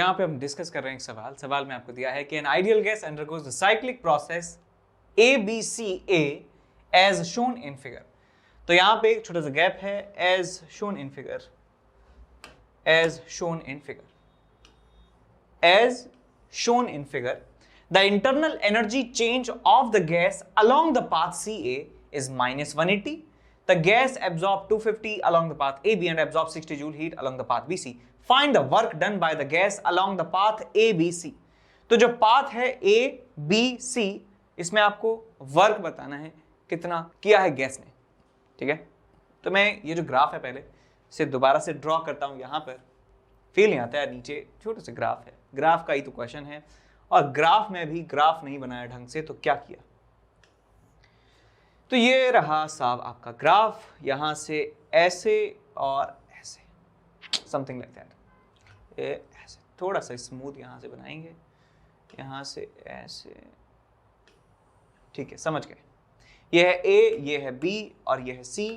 यहाँ पे हम डिस्कस कर रहे हैं एक सवाल में आपको दिया है कि an ideal gas undergoes the cyclic process ABCA as shown in figure. तो यहाँ पे एक छोटा सा गैप है, as shown in figure, as shown in figure, as shown in figure, the internal energy change of the gas along the path CA is minus 180. The gas absorbs 250 along the path AB and absorbs 60 joule heat along the path BC. Find the work done by the gas along the path ABC. तो जो path है A, B, C, इसमें आपको work बताना है कितना किया है गैस ने। ठीक है, तो मैं ये जो ग्राफ है पहले से दोबारा से ड्रॉ करता हूं। यहां पर फील नहीं आता है, नीचे छोटे से ग्राफ है, ग्राफ का ही तो क्वेश्चन है और ग्राफ में भी ग्राफ नहीं बनाया ढंग से, तो क्या किया। तो ये रहा साहब आपका ग्राफ, यहां से ऐसे और ऐसे, समथिंग लाइक दैट। ये ऐसे थोड़ा सा स्मूथ यहां से बनाएंगे, यहां से ऐसे, ठीक है, समझ गए। ये है A, ये है B और ये है C।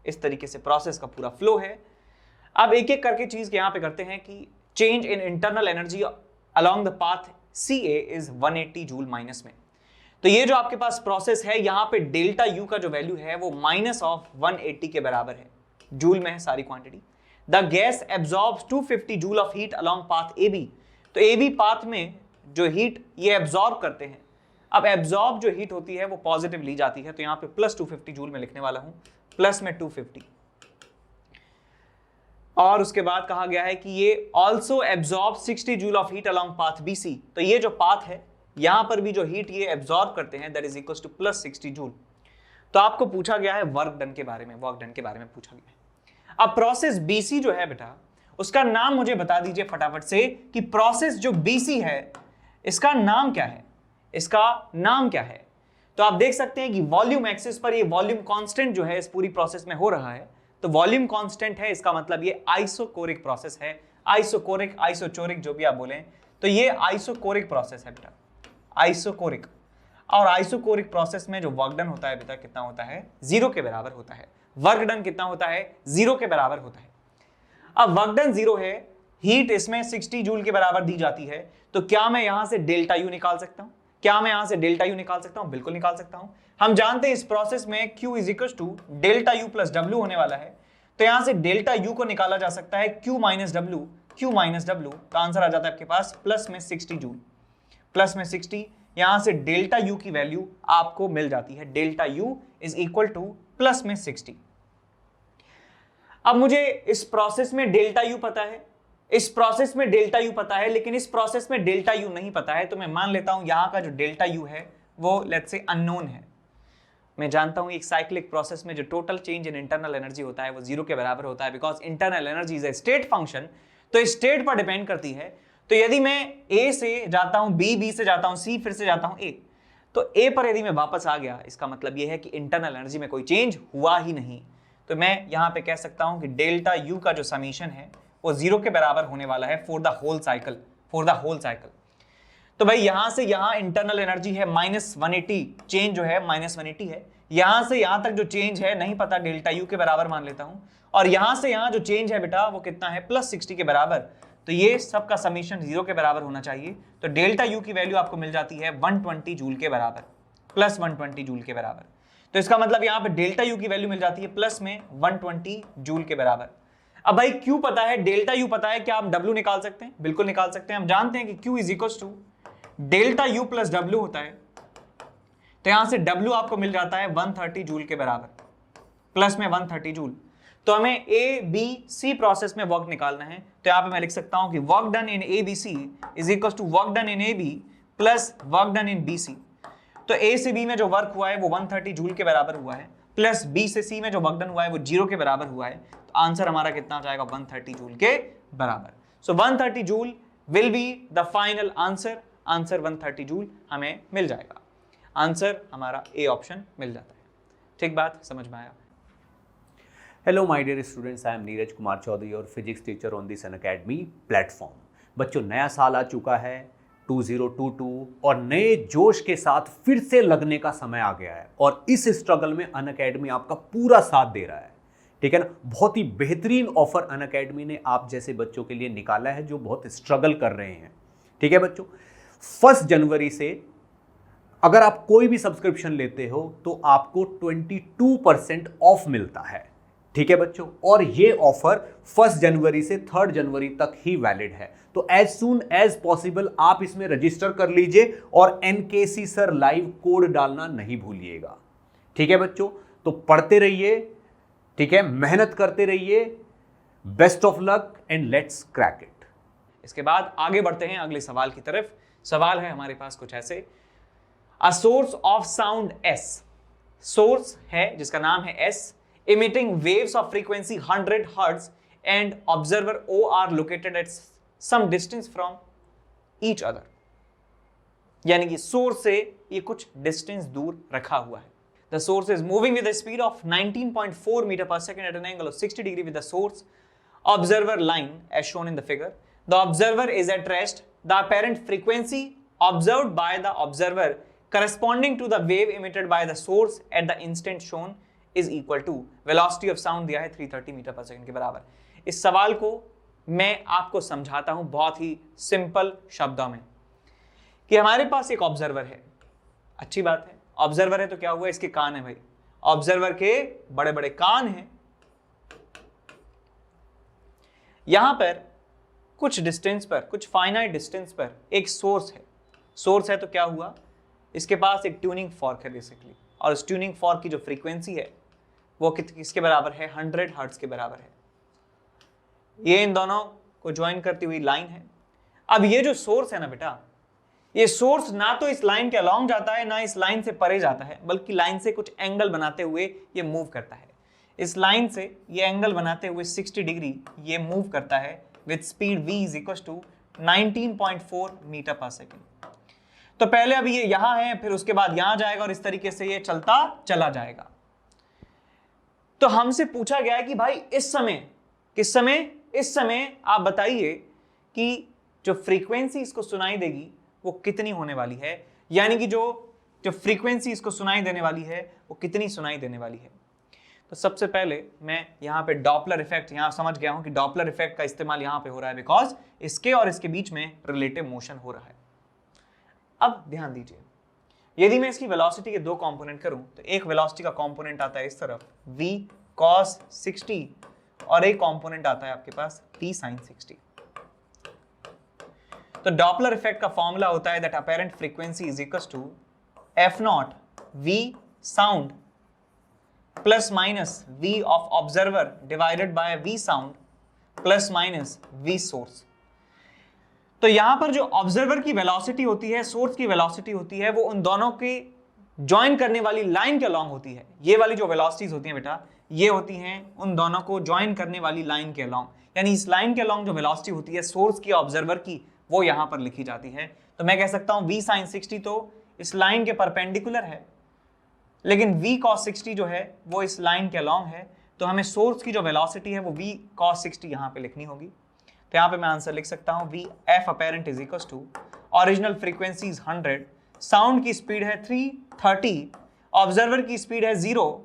इस तरीके से प्रोसेस का पूरा फ्लो है। अब एक एक करके चीज यहां पे करते हैं कि change in internal energy along the path CA is 180 joule minus में। तो ये जो आपके पास प्रोसेस है, यहां पे डेल्टा U का जो वैल्यू है वो माइनस ऑफ 180 के बराबर है, जूल में है सारी quantity. The gas absorbs 250 joule of heat along path AB। तो AB पाथ में जो हीट ये एब्जॉर्ब करते हैं। अब एब्जॉर्ब जो हीट होती है वो पॉजिटिव ली जाती है, तो यहां पे प्लस 250 जूल में लिखने वाला हूं, प्लस में 250। और उसके बाद कहा गया है कि ये also absorb 60 joule of heat along path BC। तो ये जो पाथ है यहां पर भी जो हीट ये एब्जॉर्ब करते हैं that is equal two plus 60 joule. तो आपको पूछा गया है वर्क डन के बारे में, वर्क डन के बारे में पूछा गया है। अब प्रोसेस BC जो है बेटा, उसका नाम मुझे बता दीजिए फटाफट से कि प्रोसेस जो BC है इसका नाम क्या है, इसका नाम क्या है। तो आप देख सकते हैं कि वॉल्यूम एक्सिस पर ये वॉल्यूम कांस्टेंट जो है इस पूरी प्रोसेस में हो रहा है, तो वॉल्यूम कांस्टेंट है, इसका मतलब ये आइसोकोरिक प्रोसेस है। आइसोकोरिक, आइसोचोरिक जो भी आप बोलें, तो ये आइसोकोरिक प्रोसेस है बेटा, आइसोकोरिक। और आइसोकोरिक प्रोसेस में जो वर्क डन होता है बेटा कितना होता है, 0 के बराबर होता है। वर्क डन कितना होता है, 0 के बराबर होता है। अब वर्क डन 0 है, हीट इसमें 60 जूल के बराबर दी जाती है, तो क्या मैं यहां से डेल्टा यू निकाल सकता हूं? क्या मैं यहां से डेल्टा यू निकाल सकता हूं? बिल्कुल निकाल सकता हूं। हम जानते हैं इस प्रोसेस में Q is equal to delta U plus W होने वाला है, तो यहां से डेल्टा यू को निकाला जा सकता है Q minus W, Q minus W, तो आंसर आ जाता है आपके पास प्लस में 60 जूल, प्लस में 60। यहां से डेल्टा यू की वैल्यू आपको मिल जाती है, delta U is equal two plus में 60। अब मुझे इस प्रोसेस में डेल्टा यू पता है, इस प्रोसेस में डेल्टा यू पता है, लेकिन इस प्रोसेस में डेल्टा यू नहीं पता है, तो मैं मान लेता हूं यहां का जो डेल्टा यू है वो लेट्स से अननोन है। मैं जानता हूं एक साइक्लिक प्रोसेस में जो total change in internal energy होता है वो 0 के बराबर होता है, because internal energy is a state function, तो स्टेट पर डिपेंड करती है। तो यदि मैं A से जाता हूं B, B से जाता हूं C, फिर से जाता हूं A, तो A पर यदि मैं वापस आ गया, इसका मतलब यह है कि इंटरनल एनर्जी में कोई चेंज हुआ ही नहीं। तो मैं यहां पे कह सकता हूं कि डेल्टा यू का जो समीशन है वो 0 के बराबर होने वाला है for the whole cycle, for the whole cycle. तो भाई यहां से यहां इंटरनल एनर्जी है माइनस 180, चेंज जो है माइनस 180 है। यहां से यहां तक जो चेंज है नहीं पता, डेल्टा यू के बराबर मान लेता हूं, और यहां से यहां जो चेंज है बेटा वो कितना है, प्लस 60 के बराबर। तो ये सब का समीशन 0 के बराबर होना चाहिए। तो डेल्टा यू की वैल्यू आपको मिल जाती है 120 जूल के बराबर, प्लस 120 जूल के बराबर। तो इसका मतलब यहां पे डेल्टा यू की वैल्यू मिल जाती है प्लस में 120 जूल के बराबर। अब भाई Q पता है, डेल्टा यू पता है, क्या आप W निकाल सकते हैं? बिल्कुल निकाल सकते हैं। हम जानते हैं कि Q is equal to delta U plus W होता है, तो यहां से W आपको मिल जाता है 130 जूल के बराबर, प्लस में 130 जूल। तो हमें ABC प्रोसेस में वर्क निकालना है, तो यहां पे मैं लिख सकता हूं कि work done in ABC is equal to work done in AB plus work done in BC। तो A से B में जो वर्क हुआ है वो 130 जूल के बराबर हुआ है, प्लस B से C में जो वर्क डन हुआ है वो 0 के बराबर हुआ है। तो आंसर हमारा कितना आ जाएगा, 130 जूल के बराबर। सो 130 joule will be the final answer, answer 130 joule हमें मिल जाएगा। आंसर हमारा A ऑप्शन मिल जाता है। ठीक बात, समझ में आया? Hello my dear students, I am Neeraj Kumar Chaudhary और physics teacher on this Unacademy platform. बच्चों, नया साल आ चुका है 2022 और नए जोश के साथ फिर से लगने का समय आ गया है और इस स्ट्रगल में अनअकैडमी आपका पूरा साथ दे रहा है। ठीक है ना। बहुत ही बेहतरीन ऑफर अनअकैडमी ने आप जैसे बच्चों के लिए निकाला है जो बहुत स्ट्रगल कर रहे हैं। ठीक है बच्चों, 1 जनवरी से अगर आप कोई भी सब्सक्रिप्शन लेते हो तो आपको 22% ऑफ मिलता है। ठीक है बच्चों, और ये ऑफर 1 जनवरी से 3 जनवरी तक ही वैलिड है। तो एज सून एज पॉसिबल आप इसमें रजिस्टर कर लीजिए और एनकेसी सर लाइव कोड डालना नहीं भूलिएगा। ठीक है बच्चों, तो पढ़ते रहिए, ठीक है, मेहनत करते रहिए। Best of luck and let's crack it. इसके बाद आगे बढ़ते हैं अगले सवाल की तरफ। सवाल है हमारे पास कुछ ऐसे, a source of sound S, source है जिसका नाम है S, emitting waves of frequency 100 hertz and observer O are located at some distance from each other। यानी कि सोर्स से ये कुछ डिस्टेंस दूर रखा हुआ है। The source is moving with a speed of 19.4 meter per second at an angle of 60 degree with the source observer line as shown in the figure. The observer is at rest. The apparent frequency observed by the observer corresponding to the wave emitted by the source at the instant shown is equal to velocity of sound दिया है 330 metre पर second के बराबर। इस सवाल को मैं आपको समझाता हूं बहुत ही सिंपल शब्दों में कि हमारे पास एक ऑब्जर्वर है। अच्छी बात है, ऑब्जर्वर है तो क्या हुआ, इसके कान है भाई, ऑब्जर्वर के बड़े बड़े कान हैं। यहां पर कुछ डिस्टेंस पर, कुछ फाइनाइट डिस्टेंस पर एक सोर्स है। सोर्स है तो क्या हुआ, इसके पास एक ट्यूनिंग फॉर्क है बेसिकली, और उस ट्यूनिंग फॉर्क की जो फ्रीक्वेंसी है वो किसके बराबर है, 100 हर्ट्ज के बराबर है। ये इन दोनों को ज्वाइन करती हुई लाइन है। अब ये जो सोर्स है ना बेटा, ये सोर्स ना तो इस लाइन के अलोंग जाता है ना इस लाइन से परे जाता है, बल्कि लाइन से कुछ एंगल बनाते हुए ये मूव करता है। इस लाइन से ये एंगल बनाते हुए 60 डिग्री ये मूव करता है with speed v is equal to 19.4 metre per second. तो पहले अभी ये यहां है, फिर उसके बाद यहां जाएगा और इस तरीके से ये चलता चला जाएगा। तो हमसे पूछा गया है कि भाई इस समय, किस समय, इस समय आप बताइए कि जो फ्रीक्वेंसी इसको सुनाई देगी वो कितनी होने वाली है, यानी कि जो फ्रीक्वेंसी इसको सुनाई देने वाली है वो कितनी सुनाई देने वाली है। तो सबसे पहले मैं यहाँ पे डॉपलर इफेक्ट, यहाँ समझ गया हूं कि डॉपलर इफेक्ट का इस्तेमाल यहाँ पे हो रहा है बिकॉज इसके और इसके बीच में रिलेटिव मोशन हो रहा है। अब ध्यान दीजिए, यदि मैं इसकी वेलोसिटी के दो कंपोनेंट करूं तो एक वेलोसिटी का कंपोनेंट आता है इस तरफ v cos 60 और एक कंपोनेंट आता है आपके पास t sin 60। तो डॉपलर इफेक्ट का फॉर्मूला होता है that apparent frequency is equal to f naught v sound plus minus v of observer divided by v sound plus minus v source. तो यहां पर जो ऑब्जर्वर की वेलोसिटी होती है, सोर्स की वेलोसिटी होती है, वो उन दोनों के ज्वाइन करने वाली लाइन के अलोंग होती है। ये वाली जो वेलोसिटीज होती हैं बेटा, ये होती हैं उन दोनों को ज्वाइन करने वाली लाइन के अलोंग, यानी इस लाइन के अलोंग जो वेलोसिटी होती है सोर्स की, ऑब्जर्वर की, वो यहां पर लिखी जाती है। तो मैं कह सकता हूं v sin 60 तो इस लाइन के परपेंडिकुलर है, लेकिन v cos 60 जो है वो इस लाइन के अलोंग है। तो हमें सोर्स की जो वेलोसिटी है वो v cos 60 यहां पे लिखनी होगी। तो यहां पे मैं आंसर लिख सकता हूं v f apparent is equals to original frequency is 100, sound की स्पीड है 330, ऑब्जर्वर की स्पीड है 0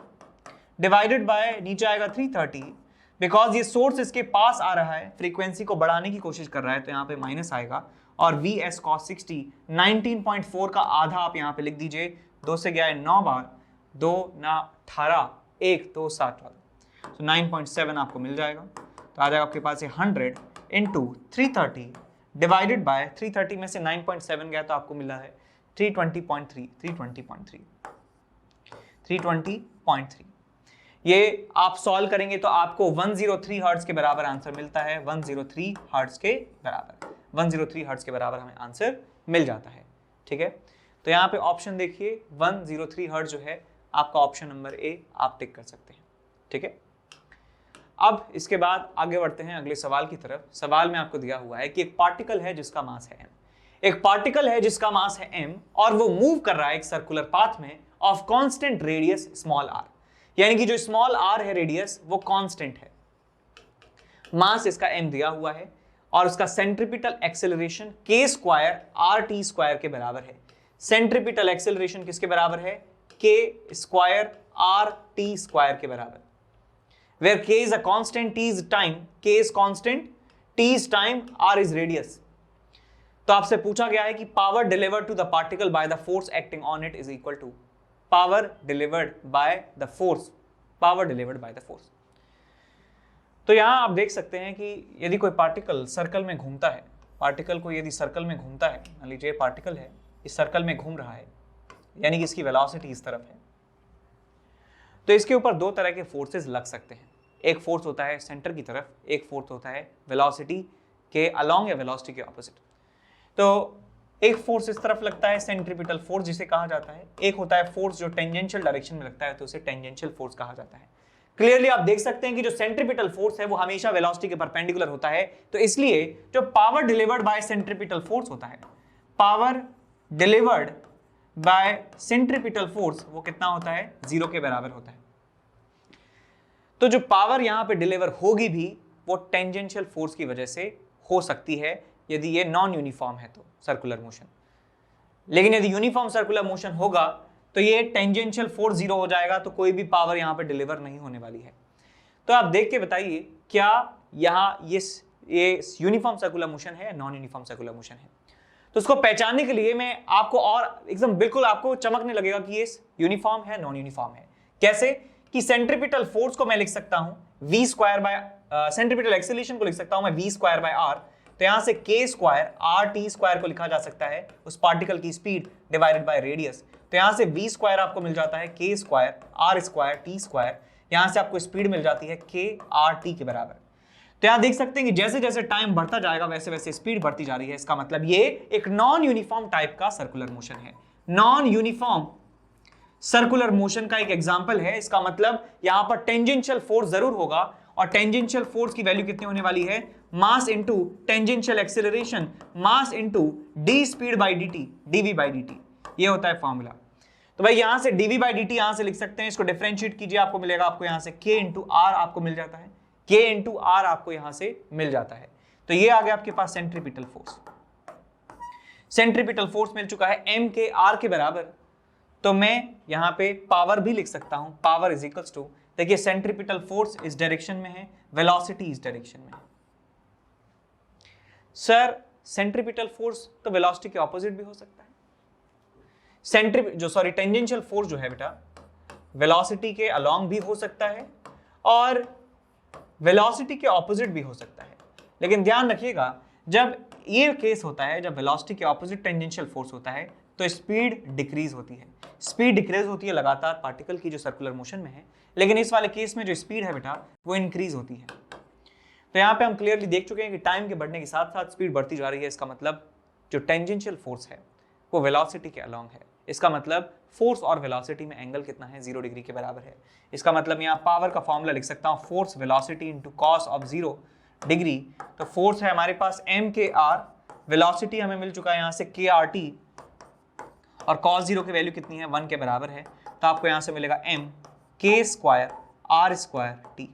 डिवाइडेड बाय नीचे आएगा 330, बिकॉज ये सोर्स इसके पास आ रहा है, फ्रीक्वेंसी को बढ़ाने की कोशिश कर रहा है, तो यहाँ पे माइनस आएगा। और vs cos 60 19.4 का आधा आप यहाँ पे लिख दीजिए, 2 से गया है 9 बार, 2 ना 18, 1 2 7 वाला, तो 9.7 आपको मिल जाएगा। तो आ जाएगा आपके पास ये 100 इंटू 330 डिवाइडेड बाय 330 में से 9.7 गया तो आपको मिला है 320.3 ये आप सॉल्व करेंगे तो आपको 103 हर्ट्ज के बराबर आंसर मिलता है। 103 हर्ट्ज के बराबर, 103 हर्ट्ज के बराबर हमें आंसर मिल जाता है। ठीक है, तो यहाँ पे ऑप्शन देखिए 103 हर्ट्ज जो है आपका ऑप्शन नंबर ए आप टिक कर सकते हैं। ठीक है, अब इसके बाद आगे बढ़ते हैं अगले सवाल की तरफ। सवाल में आपको दिया हुआ है कि एक पार्टिकल है जिसका मास है m, एक पार्टिकल है जिसका मास है m और वो मूव कर रहा है एक सर्कुलर पाथ में of constant radius small r, यानी कि जो स्मॉल r है रेडियस वो कांस्टेंट है, मास इसका m दिया हुआ है और उसका centripetal acceleration k square rt square के बराबर है। सेंट्रीपिटल एक्सेलरेशन किसके बराबर है, k स्क्वायर rt स्क्वायर के बराबर। where k is a constant, t is time, k is constant, t is time, r is radius. तो आपसे पूछा गया है कि power delivered to the particle by the force acting on it is equal to power delivered by the force, power delivered by the force. तो यहां आप देख सकते हैं कि यदि कोई पार्टिकल सर्कल में घूमता है, पार्टिकल को यदि सर्कल में घूमता है, मान लीजिए पार्टिकल है इस सर्कल में घूम रहा है, यानी कि इसकी वेलोसिटी इस तरफ है, तो इसके ऊपर दो तरह के फोर्सेस लग सकते हैं। एक फोर्स होता है सेंटर की तरफ, एक फोर्स होता है वेलोसिटी के अलोंग या वेलोसिटी के ऑपोजिट। तो एक फोर्स इस तरफ लगता है सेंट्रीपिटल फोर्स जिसे कहा जाता है, एक होता है फोर्स जो टेंजेंशियल डायरेक्शन में लगता है तो उसे टेंजेंशियल फोर्स कहा जाता है। क्लियरली आप देख सकते हैं कि जो सेंट्रीपिटल फोर्स है वो हमेशा वेलोसिटी के परपेंडिकुलर होता है, तो इसलिए जो power delivered bye centripetal force होता है, power delivered bye centripetal force वो कितना होता है, 0 के बराबर होता है। तो जो पावर यहां पे डिलीवर होगी भी वो टेंजेंशियल फोर्स की वजह से हो सकती है यदि ये नॉन यूनिफॉर्म है तो सर्कुलर मोशन, लेकिन यदि यूनिफॉर्म सर्कुलर मोशन होगा तो ये टेंजेंशियल फोर्स 0 हो जाएगा, तो कोई भी पावर यहां पे डिलीवर नहीं होने वाली है। तो आप देख के बताइए क्या यहां ये यूनिफॉर्म सर्कुलर मोशन है या नॉन यूनिफॉर्म सर्कुलर मोशन है। तो उसको पहचानने के लिए मैं आपको और एकदम बिल्कुल आपको चमकने लगेगा कि ये यूनिफॉर्म है नॉन यूनिफॉर्म है। कैसे कि सेंट्रीपिटल फोर्स को मैं लिख सकता हूं v square by centripetal acceleration को लिख सकता हूं मैं v स्क्वायर बाय r, तो यहां से k square r t square को लिखा जा सकता है उस पार्टिकल की स्पीड डिवाइडेड बाय रेडियस। तो यहां से v स्क्वायर आपको मिल जाता है k square r square t square, यहां से आपको स्पीड मिल जाती है k r t के बराबर। तो यहां देख सकते हैं कि जैसे जैसे टाइम बढ़ता जाएगा वैसे वैसे स्पीड बढ़ती जा रही है। इसका मतलब ये एक नॉन यूनिफॉर्म टाइप का सर्कुलर मोशन है। नॉन यूनिफॉर्म सर्कुलर मोशन का एक एग्जांपल है। इसका मतलब यहां पर टेंजेंशियल फोर्स जरूर होगा, और टेंजेंशियल फोर्स की वैल्यू कितनी होने वाली है, mass into tangential acceleration, mass into d speed by dt, dv by dt, ये होता है फॉर्मूला। तो भाई यहां से dv बाय dt यहां से लिख सकते हैं, इसको डिफरेंशिएट कीजिए, आपको मिलेगा, आपको यहां से k इंटू r आपको मिल जाता है, k इंटू r आपको यहां से मिल जाता है। तो ये आ गया आपके पास सेंट्रीपिटल फोर्स। सेंट्रीपिटल फोर्स मिल चुका है m के r के बराबर, तो मैं यहां पे पावर भी लिख सकता हूं, पावर इज इक्वल्स टू, देखिए सेंट्रीपिटल फोर्स इस डायरेक्शन में है, वेलोसिटी इस डायरेक्शन में है। सर सेंट्रीपिटल फोर्स तो वेलोसिटी के ऑपोजिट भी हो सकता है। टेंजेंशियल फोर्स जो है बेटा वेलोसिटी के अलोंग भी हो सकता है और वेलोसिटी के ऑपोजिट भी हो सकता है। लेकिन ध्यान रखिएगा जब ये केस होता है, जब वेलोसिटी के ऑपोजिट टेंजेंशियल फोर्स होता है तो स्पीड डिक्रीज होती है। स्पीड डिक्रीज होती है लगातार पार्टिकल की जो सर्कुलर मोशन में है, लेकिन इस वाले केस में जो स्पीड है बेटा वो इंक्रीज होती है। तो यहाँ पे हम क्लियरली देख चुके हैं कि टाइम के बढ़ने के साथ साथ स्पीड बढ़ती जा रही है। इसका मतलब जो टेंजेंशियल फोर्स है वो वेलोसिटी के अलोंग है। इसका मतलब फोर्स और वेलोसिटी में एंगल कितना है, 0 डिग्री के बराबर है। इसका मतलब यहाँ पावर का फॉर्मूला लिख सकता हूँ, force velocity into cos of 0 degree. तो फोर्स है हमारे पास m के r, वेलोसिटी हमें मिल चुका है यहाँ से k r t, और कॉस 0 की वैल्यू कितनी है, 1 के बराबर है। तो आपको यहाँ से मिलेगा m k square r square t,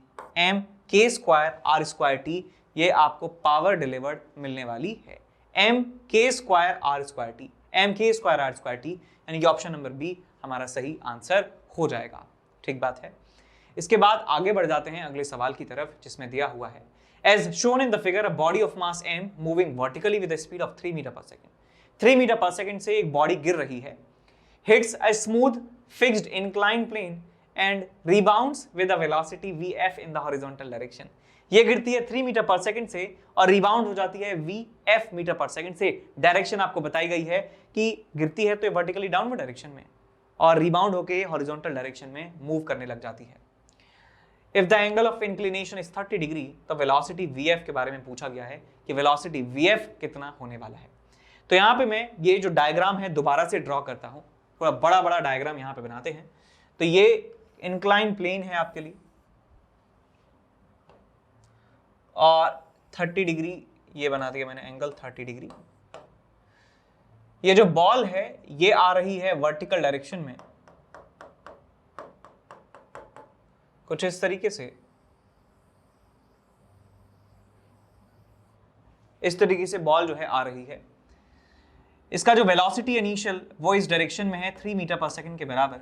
m k square r square t, ये आपको पावर डिलीवर्ड मिलने वाली है। m k square r square t, m k square r square t, यानी कि ऑप्शन नंबर बी हमारा सही आंसर हो जाएगा। ठीक बात है। इसके बाद आगे बढ़ जाते हैं अगले सवाल की तरफ, जिसमें दिया हुआ है as shown in the figure a body of mass m moving vertically with a speed of 3 metre per second. 3 metre per second से एक बॉडी गिर रही है, hits a smooth fixed inclined plane and rebounds with a velocity vf in the horizontal direction। ये गिरती है 3 metre per second से और रिबाउंड हो जाती है vf मीटर पर सेकेंड से। डायरेक्शन आपको बताई गई है कि गिरती है तो ये वर्टिकली डाउनवर्ड डायरेक्शन में और रिबाउंड होकर हॉरिजॉन्टल डायरेक्शन में मूव करने लग जाती है। If the angle of inclination is 30 degree, तो वेलोसिटी vf के बारे में पूछा गया है कि वेलोसिटी vf कितना होने वाला है। तो यहाँ पे मैं ये जो डायग्राम है दोबारा से ड्रॉ करता हूँ, थोड़ा बड़ा बड़ा डायग्राम यहाँ पे बनाते हैं। तो ये इंक्लाइन प्लेन है आपके लिए और 30 डिग्री ये बना दिया मैंने एंगल 30 डिग्री। ये जो बॉल है ये आ रही है वर्टिकल डायरेक्शन में कुछ इस तरीके से, इस तरीके से बॉल जो है आ रही है। इसका जो वेलोसिटी इनिशियल वो इस डायरेक्शन में है 3 मीटर पर सेकंड के बराबर।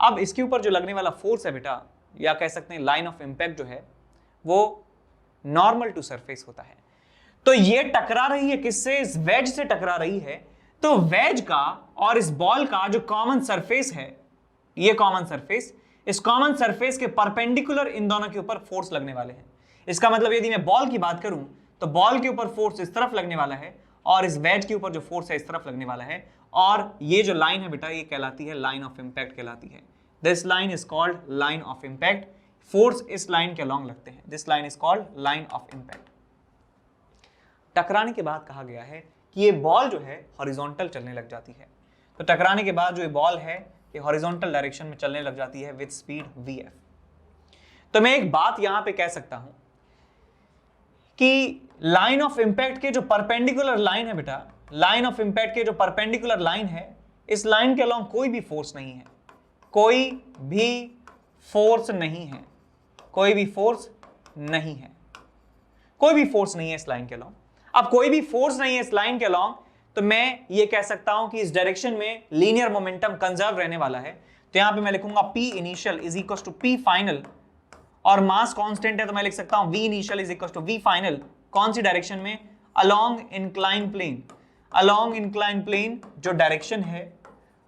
अब इसके ऊपर जो लगने वाला फोर्स है बेटा या कह सकते हैं लाइन ऑफ इम्पैक्ट जो है वो नॉर्मल टू सरफेस होता है। तो ये टकरा रही है किससे? इस वेज से टकरा रही है। तो वेज का और इस बॉल का जो कॉमन सरफेस है, ये कॉमन सरफेस, इस कॉमन सरफेस के परपेंडिकुलर इन दोनों के ऊपर फोर्स लगने वाले हैं। इसका मतलब यदि मैं बॉल की बात करूं तो बॉल के ऊपर फोर्स इस तरफ लगने वाला है और इस वेज के ऊपर जो फोर्स है इस तरफ लगने वाला है, और ये जो लाइन है बेटा ये कहलाती है लाइन ऑफ इंपैक्ट कहलाती है। This line is called line of impact. Force इस लाइन के अलॉन्ग लगते हैं। This line is called line of impact. टकराने के बाद कहा गया है कि ये बॉल जो है हॉरिजॉन्टल चलने लग जाती है। तो टकराने के बाद जो ये बॉल है ये हॉरिजॉन्टल डायरेक्शन में चलने लग जाती है विद स्पीड vf। तो मैं एक बात यहां पे कह सकता हूं कि लाइन ऑफ इंपैक्ट के जो परपेंडिकुलर लाइन है बेटा, लाइन ऑफ इंपैक्ट के जो परपेंडिकुलर लाइन है, इस लाइन के अलॉन्ग कोई भी फोर्स नहीं है, कोई भी फोर्स नहीं है, कोई भी फोर्स नहीं है, कोई भी फोर्स नहीं है इस लाइन के अलॉन्ग। अब कोई भी फोर्स नहीं है इस लाइन के अलॉन्ग, तो मैं ये कह सकता हूं कि इस डायरेक्शन में लीनियर मोमेंटम कंजर्व रहने वाला है। तो यहां पे मैं लिखूंगा P initial is equal to P final, और मास कांस्टेंट है तो मैं लिख सकता हूं V initial is equal to V final. कौन सी डायरेक्शन में? Along incline plane. Along incline plane जो डायरेक्शन है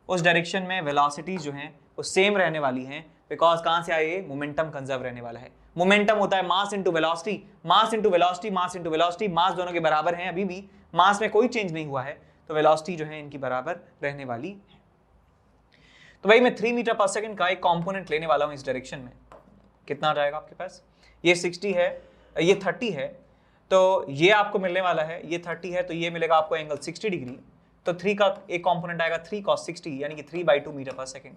उस डायरेक्शन में वेलोसिटीज जो हैं वो सेम रहने वाली हैं, बिकॉज कहां से आए? मोमेंटम कंजर्व रहने वाला है। मोमेंटम होता है mass into velocity, mass into velocity, mass into velocity. Mass दोनों के बराबर हैं, अभी भी मास में कोई चेंज नहीं हुआ है, तो वेलोसिटी जो है इनकी बराबर रहने वाली है। तो भाई मैं 3 मीटर पर सेकंड का एक कंपोनेंट लेने वाला हूं इस डायरेक्शन में। कितना आ जाएगा आपके पास? ये 60 है, ये 30 है, तो ये आपको मिलने वाला है, ये 30 है तो ये मिलेगा आपको एंगल 60 डिग्री। तो 3 का एक कंपोनेंट आएगा 3 cos 60 यानी कि 3/2 मीटर पर सेकंड।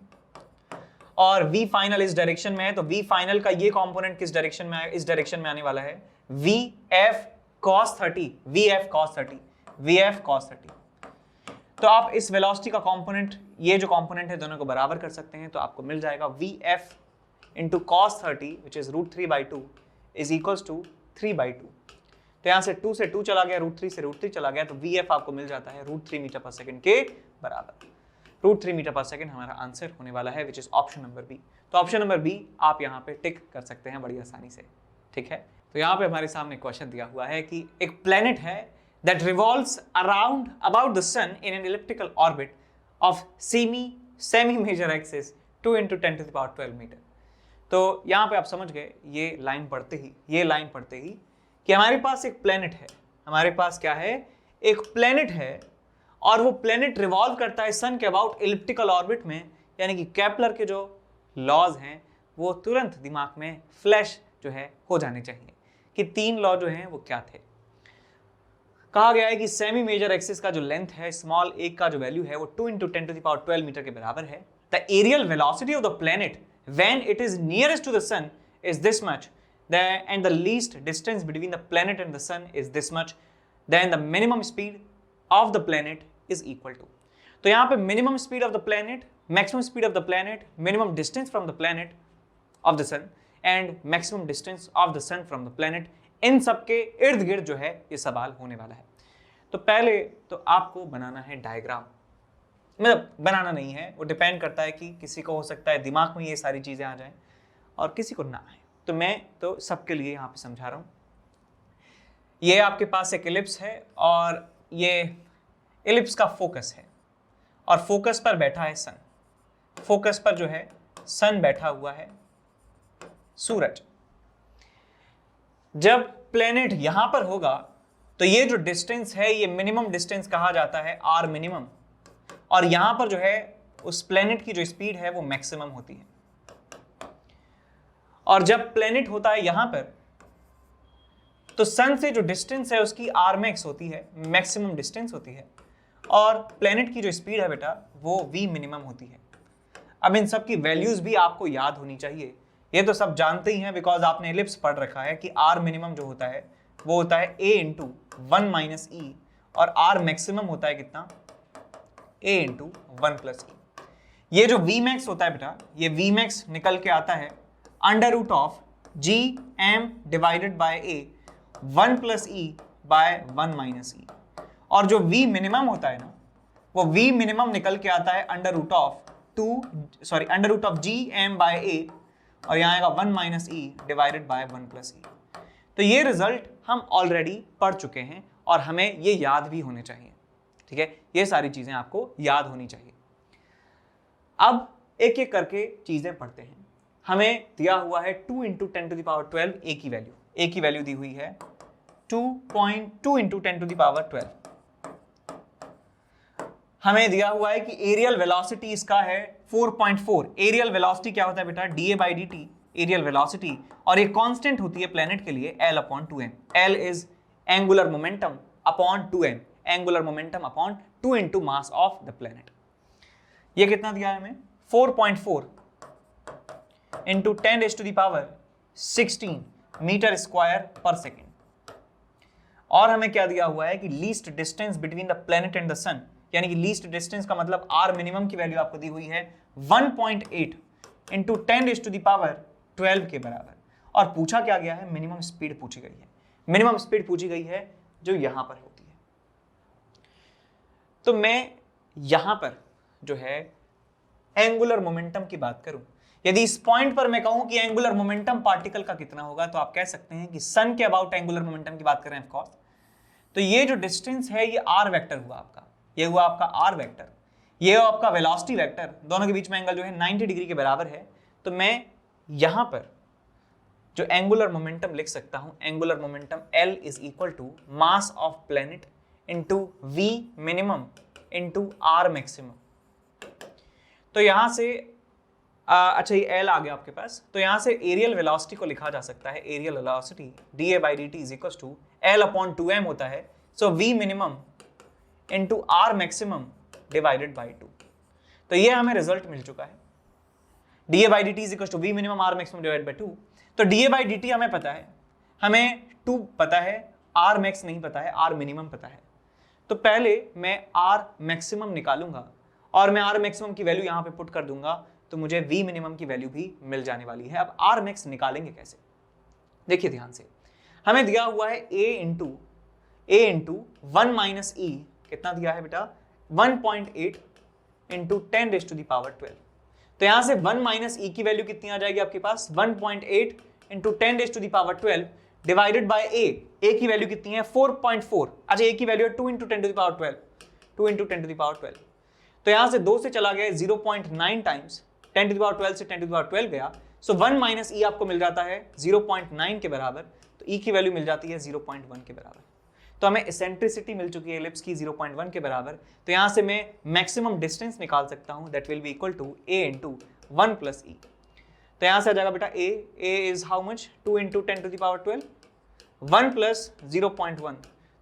और v फाइनल इस डायरेक्शन में है, तो v फाइनल का ये कंपोनेंट किस डायरेक्शन में आएगा? इस डायरेक्शन में आने वाला है vf cos 30, vf cos 30, vf cos 30। तो आप इस वेलोसिटी का कंपोनेंट, ये जो कंपोनेंट है दोनों को बराबर कर सकते हैं, तो आपको मिल जाएगा vf इंटू cos 30 विच इज √3/2 इज इक्वल्स टू 3/2। तो यहां से 2 से 2 चला गया, √3 से √3 चला गया, तो vf आपको मिल जाता है √3 मीटर पर सेकंड के बराबर। √3 मीटर पर सेकंड हमारा आंसर होने वाला है which is option number B. तो ऑप्शन नंबर बी आप यहाँ पे टिक कर सकते हैं बड़ी आसानी से, ठीक है। तो यहाँ पे हमारे सामने क्वेश्चन दिया हुआ है कि एक प्लेनेट है that revolves around about the sun in an elliptical orbit of semi major axis 2 × 10⁻12 metre. तो यहाँ पे आप समझ गए ये लाइन पढ़ते ही कि हमारे पास एक प्लेनेट है। हमारे पास क्या है? एक प्लेनेट है, और वो प्लेनेट रिवॉल्व करता है सन के अबाउट इलिप्टिकल ऑर्बिट में, यानी कि केपलर के जो लॉज हैं वो तुरंत दिमाग में फ्लैश जो है हो जाने चाहिए कि 3 लॉ जो हैं वो क्या थे। कहा गया है कि सेमी मेजर एक्सिस का जो लेंथ है स्मॉल a का जो वैल्यू है वो 2 × 10⁻12 मीटर के बराबर है। The areal velocity of the planet when it is nearest to the sun is this much, and the least distance between the planet and the sun is this much, then the minimum speed of the planet is equal to। तो यहाँ पे minimum speed of the planet, maximum speed of the planet, minimum distance from the planet of the sun and maximum distance of the sun from the planet, इन सब के इर्द गिर्द जो है ये सवाल होने वाला है। तो पहले तो आपको बनाना है डायग्राम, मतलब बनाना नहीं है, वो डिपेंड करता है कि किसी को हो सकता है दिमाग में ये सारी चीजें आ जाएं और किसी को ना आए। तो मैं तो सबके लिए यहाँ पे समझा रहा हूँ। ये आपके पास एक इलिप्स है और ये इलिप्स का फोकस है, और फोकस पर बैठा है सन। फोकस पर जो है सन बैठा हुआ है, सूरज। जब प्लेनेट यहां पर होगा तो ये जो डिस्टेंस है ये मिनिमम डिस्टेंस कहा जाता है आर मिनिमम, और यहां पर जो है उस प्लेनेट की जो स्पीड है वो मैक्सिमम होती है। और जब प्लेनेट होता है यहां पर तो सन से जो डिस्टेंस है उसकी आर मैक्स होती है, मैक्सिमम डिस्टेंस होती है, और प्लेनेट की जो स्पीड है बेटा वो वी मिनिमम होती है। अब इन सब की वैल्यूज भी आपको याद होनी चाहिए, ये तो सब जानते ही हैं बिकॉज आपने एलिप्स पढ़ रखा है कि आर मिनिमम जो होता है वो होता है a × 1 - e, और आर मैक्सिमम होता है कितना? a × 1 + e। ये जो v मैक्स होता है बेटा, ये v मैक्स निकल के आता है √Gm divided by a 1 + e by 1 - e, और जो v मिनिमम होता है ना वो v मिनिमम निकल के आता है √Gm बाय a और यहाँ आएगा 1 minus E divided by 1 plus E. तो ये रिजल्ट हम ऑलरेडी पढ़ चुके हैं और हमें ये याद भी होने चाहिए, ठीक है। ये सारी चीजें आपको याद होनी चाहिए। अब एक एक करके चीजें पढ़ते हैं। हमें दिया हुआ है 2 × 10⁻12 ए की वैल्यू, ए की वैल्यू दी हुई है 2.2 × 10⁻12। हमें दिया हुआ है कि एरियल वेलोसिटी इसका है 4.4। एरियल वेलोसिटी क्या होता है बेटा? dA/dt एरियल वेलोसिटी, और एक कांस्टेंट होती है प्लेनेट के लिए L/2m। L is angular momentum upon 2m, angular momentum upon 2 × mass of the planet. ये कितना दिया है हमें? 4.4 × 10⁻16 मीटर स्क्वायर पर सेकेंड। और हमें क्या दिया हुआ है कि least distance between the planet and the sun, यानी कि लीस्ट डिस्टेंस का मतलब आर मिनिमम की वैल्यू आपको दी हुई है 1.8 × 10⁻12 के बराबर। और पूछा क्या गया है? मिनिमम स्पीड पूछी गई है। मिनिमम स्पीड पूछी गई है जो यहां पर होती है। तो मैं यहां पर जो है एंगुलर मोमेंटम की बात करूं, यदि इस पॉइंट पर मैं कहूं कि एंगुलर मोमेंटम पार्टिकल का कितना होगा, तो आप कह सकते हैं कि सन के अबाउट एंगुलर मोमेंटम की बात कर रहे हैं ऑफ कोर्स। तो ये जो डिस्टेंस है ये आर वेक्टर हुआ आपका, ये हुआ आपका आर वेक्टर, ये हुआ आपका वेलोसिटी वेक्टर, दोनों के बीच में एंगल जो है 90 डिग्री के बराबर है। तो मैं यहां पर जो एंगुलर मोमेंटम लिख सकता हूं, angular momentum L is equal to mass of planet into V minimum into R maximum. तो यहां से अच्छा ये L आ गया आपके पास, तो यहां से एरियल वेलोसिटी को लिखा जा सकता है, areal velocity dA/dt is equal to L/2m होता है। So V minimum into R maximum divided by 2। तो ये हमें रिजल्ट मिल चुका है, dA/dt is equal to V minimum R maximum divided by 2। तो dA/dt हमें पता है, हमें 2 पता है, R मैक्स नहीं पता है, R मिनिमम पता है। तो पहले मैं R मैक्सिमम निकालूंगा और मैं R मैक्सिमम की वैल्यू यहां पे पुट कर दूंगा, तो मुझे V मिनिमम की वैल्यू भी मिल जाने वाली है। अब R मैक्स निकालेंगे कैसे? देखिए ध्यान से, हमें दिया हुआ है A इंटू 1 माइनस ई, कितना दिया है बेटा? 1.8 × 10⁻12। तो यहां से 1 माइनस ई की वैल्यू कितनी आ जाएगी आपके पास? 1.8 × 10⁻12 डिवाइडेड बाय ए की वैल्यू कितनी है? 4.4। अच्छा, ए की वैल्यू है 2 × 10⁻12, 2 × 10⁻12। तो यहां से 2 से चला गया 0.9 टाइम्स, 10⁻12 से 10⁻12 गया। सो 1 माइनस ई आपको मिल जाता है 0.9 के बराबर, तो ई की वैल्यू मिल जाती है 0.1 के बराबर। तो हमें एसेंट्रिसिटी मिल चुकी है एलिप्स की 0.1 के बराबर। तो यहां से मैं मैक्सिमम डिस्टेंस निकाल सकता हूं, that will be equal to a into 1 plus E. तो यहां से आ जाएगा बेटा a is how much? 2 × 10⁻12, 1 plus 0.1,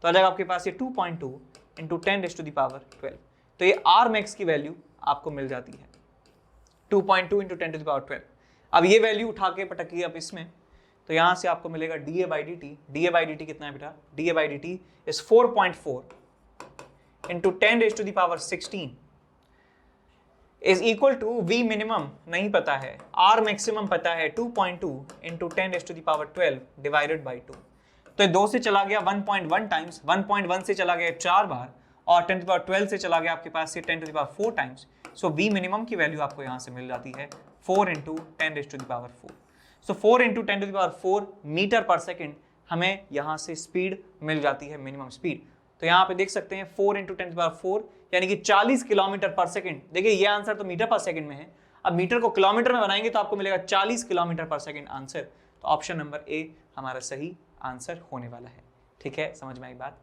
तो आ जाएगा आपके पास ये 2.2 × 10⁻12। तो ये R मैक्स की वैल्यू आपको मिल जाती है 2.2 × 10⁻12। अब ये वैल्यू उठा के पटकिए अब इसमें, तो यहां से आपको मिलेगा dA/dt। dA/dt कितना है बेटा? dA/dt is 4.4 × 10⁻16 is equal to V minimum नहीं पता है, R मैक्सिमम पता है 2.2 × 10⁻12 डिवाइडेड बाई 2। तो 2 से चला गया 1.1 टाइम्स, 1.1 से चला गया 4 बार, और 10⁻12 से चला गया आपके पास ये 10⁻4 टाइम्स। सो V मिनिमम की वैल्यू आपको यहां से मिल जाती है 4 × 10⁻4। सो 4 × 10⁻4 मीटर पर सेकेंड हमें यहां से स्पीड मिल जाती है, मिनिमम स्पीड। तो यहां पे देख सकते हैं 4 × 10⁻4 यानी कि 40 किलोमीटर पर सेकेंड। देखिए ये आंसर तो मीटर पर सेकेंड में है, अब मीटर को किलोमीटर में बनाएंगे तो आपको मिलेगा 40 किलोमीटर पर सेकेंड आंसर। तो ऑप्शन नंबर ए हमारा सही आंसर होने वाला है। ठीक है, समझ में आई बात?